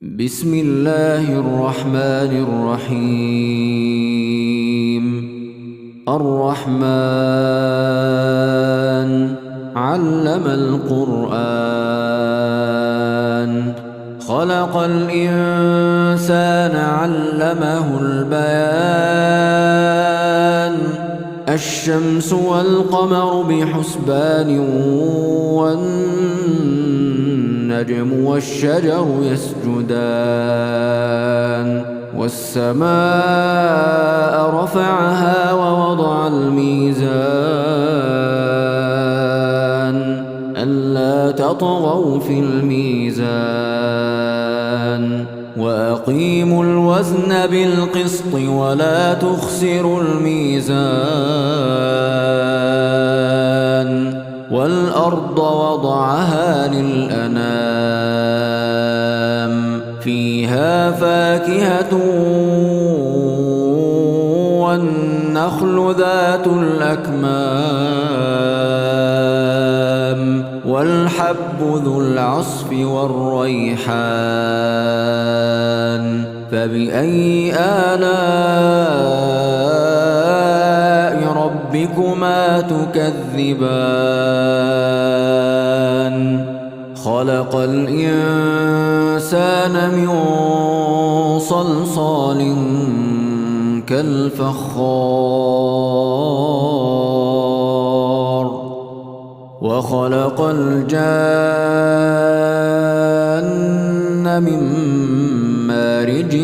بسم الله الرحمن الرحيم. الرحمن علم القرآن، خلق الإنسان علمه البيان. الشمس والقمر بحسبان، والنجم والشجر يسجدان. والسماء رفعها ووضع الميزان، ألا تطغوا في الميزان. وأقيموا الوزن بالقسط ولا تخسروا الميزان. والأرض وضعها للأنام، فيها فاكهة والنخل ذات الأكمام، والحب ذو العصف والريحان. فبأي آلاء ربكما تكذبان؟ خلق الإنسان من صلصال كالفخار، وخلق الجان من مارج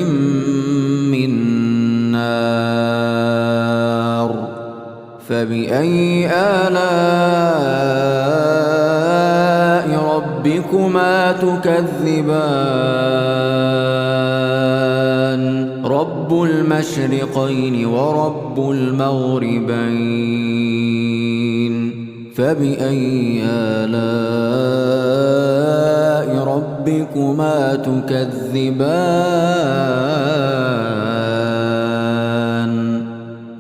من نار. فبأي آلاء ربكما تكذبان؟ رب المشرقين ورب المغربين. فبأي آلاء ربكما تكذبان؟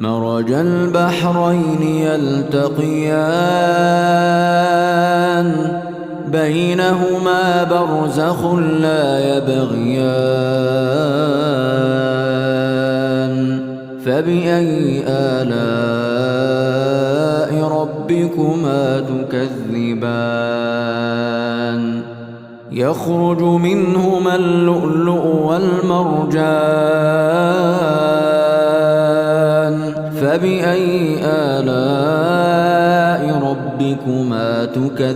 مرج البحرين يلتقيان، بينهما برزخ لا يبغيان. فبأي آلاء ربكما تكذبان؟ يخرج منهما اللؤلؤ والمرجان. فبأي آلاء ربكما تكذبان؟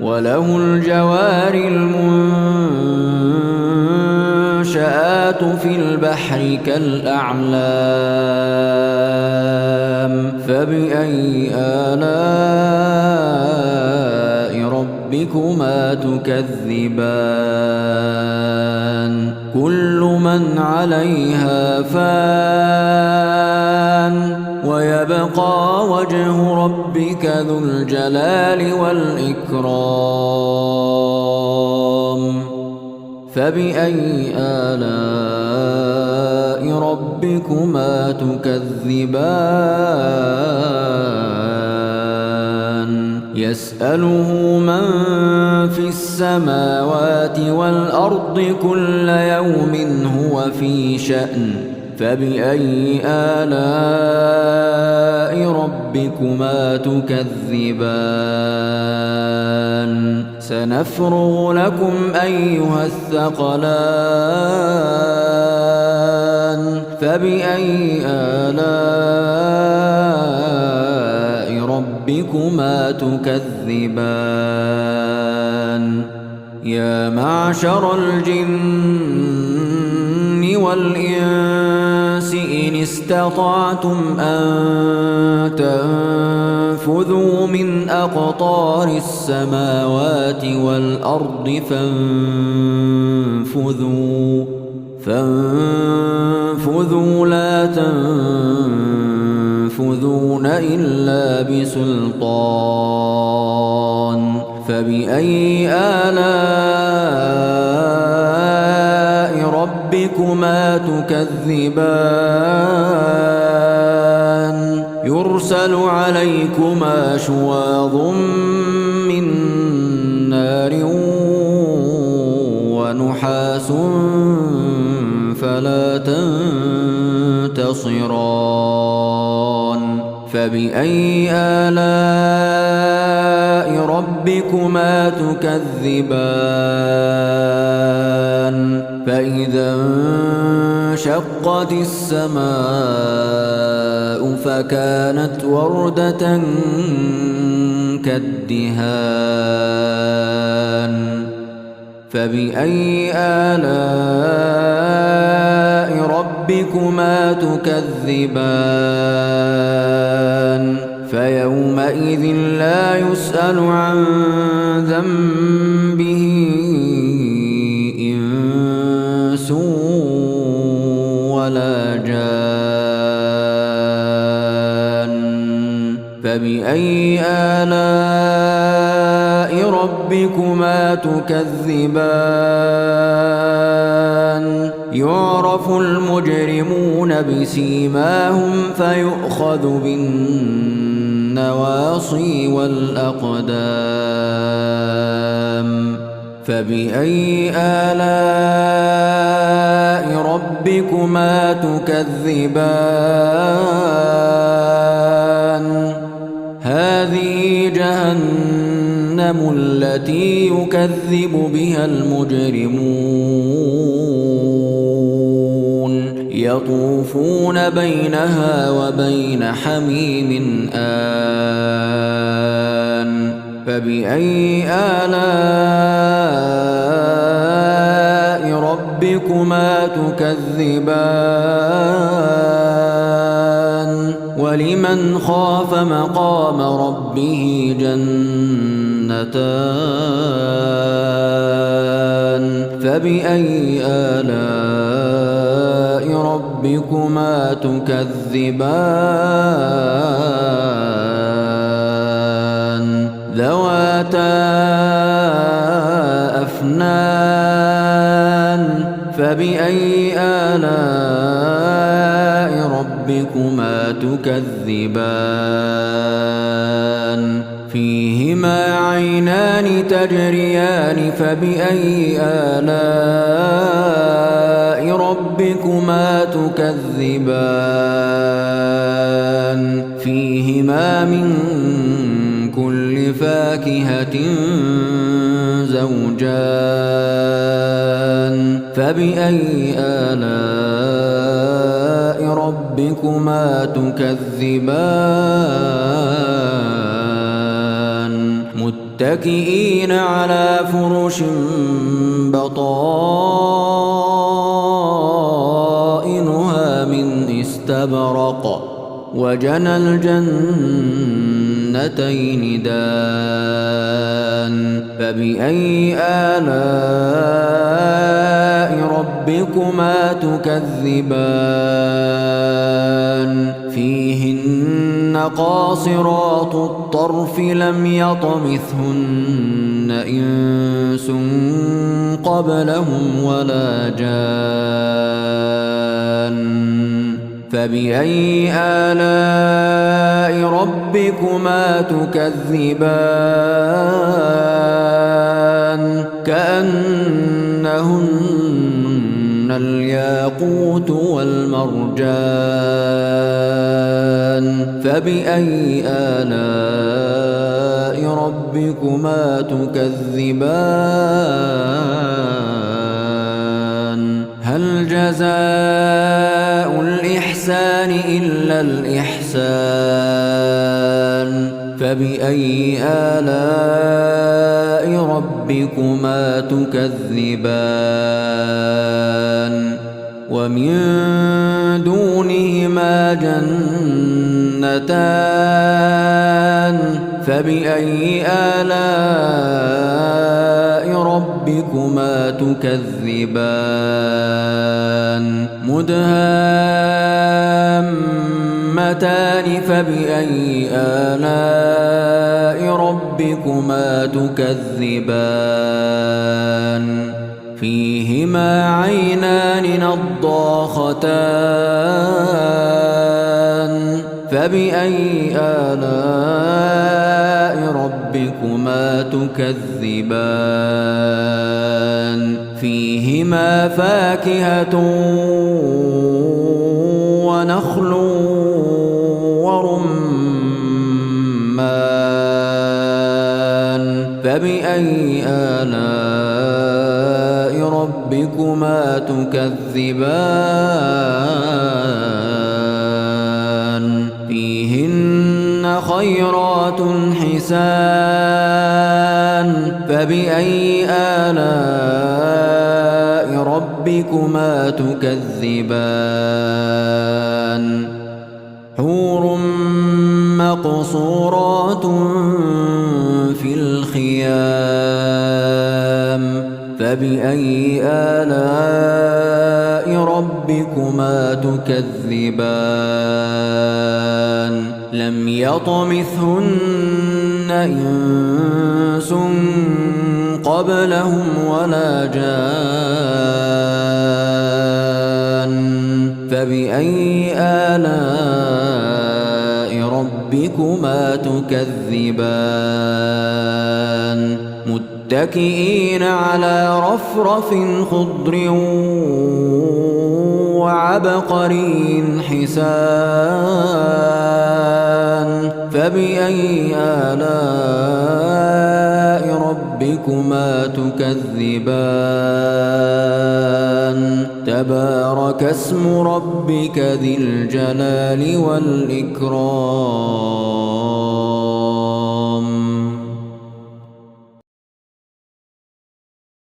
وله الجوار المنشآت في البحر كالأعلام. فبأي آلاء ربكما تكذبان؟ كل من عليها فان، ويبقى وجه ربك ذو الجلال والإكرام. فبأي آلاء ربكما تكذبان؟ يسأله من في السماوات والأرض كل يوم هو في شأن. فبأي آلاء ربكما تكذبان؟ سنفرغ لكم أيها الثقلان. فبأي آلاء ربكما تكذبان؟ يا معشر الجن والإنس إن استطعتم أن تنفذوا من أقطار السماوات والأرض فانفذوا لا تنفذون إلا بسلطان. فبأي آلاء ربكما تكذبان؟ يرسل عليكما شواظ من نار ونحاس فلا تنتصران فبأي آلاء ربكما تكذبان فإذا انشقت السماء فكانت وردة كالدهان فبأي آلاء ربكما تكذبان فيومئذ لا يسأل عن ذنبه إنس ولا جان فبأي آلاء ربكما تكذبان يعرف المجرمون بسيماهم فيؤخذ بالنواصي والأقدام فبأي آلاء ربكما تكذبان هذه جهنم التي يكذب بها المجرمون يطوفون بينها وبين حميم آن فبأي آلاء ربكما تكذبان ولمن خاف مقام ربه جنتان فبأي آلاء ربكما تكذبان ذواتا أفنان فبأي آلاء ربكما تكذبان فيهما عينان تجريان فبأي آلاء ربكما تكذبان فيهما من كل فاكهة زوجان فبأي آلاء ربكما تكذبان متكئين على فرش بطائنها من استبرق وجنى الجنتين دان فبأي آلاء ربكما تكذبان فيهن قاصرات الطرف لم يطمثهن إنس قبلهم ولا جان فبأي آلاء ربكما تكذبان كأنهن الياقوت والمرجان فبأي آلاء ربكما تكذبان هل جزاء الإحسان إلا الإحسان فبأي آلاء ربكما تكذبان ومن دونهما جنتان فبأي آلاء ربكما تكذبان مدهامتان فبأي آلاء ربكما تكذبان فيهما عينان نضاختان فبأي آلاء ربكما تكذبان فيهما فاكهة ونخل ورمان فبأي آلاء ربكما تكذبان فيهن خيرات حسان فبأي آلاء ربكما تكذبان حور مقصورات في الخيام فبأي آلاء ربكما تكذبان لم يطمثهن إنس قبلهم ولا جان فبأي آلاء ربكما تكذبان متكئين على رفرف خضر وعبقري حسان فبأي آلاء ربكما تكذبان تبارك اسم ربك ذي الجلال والإكرام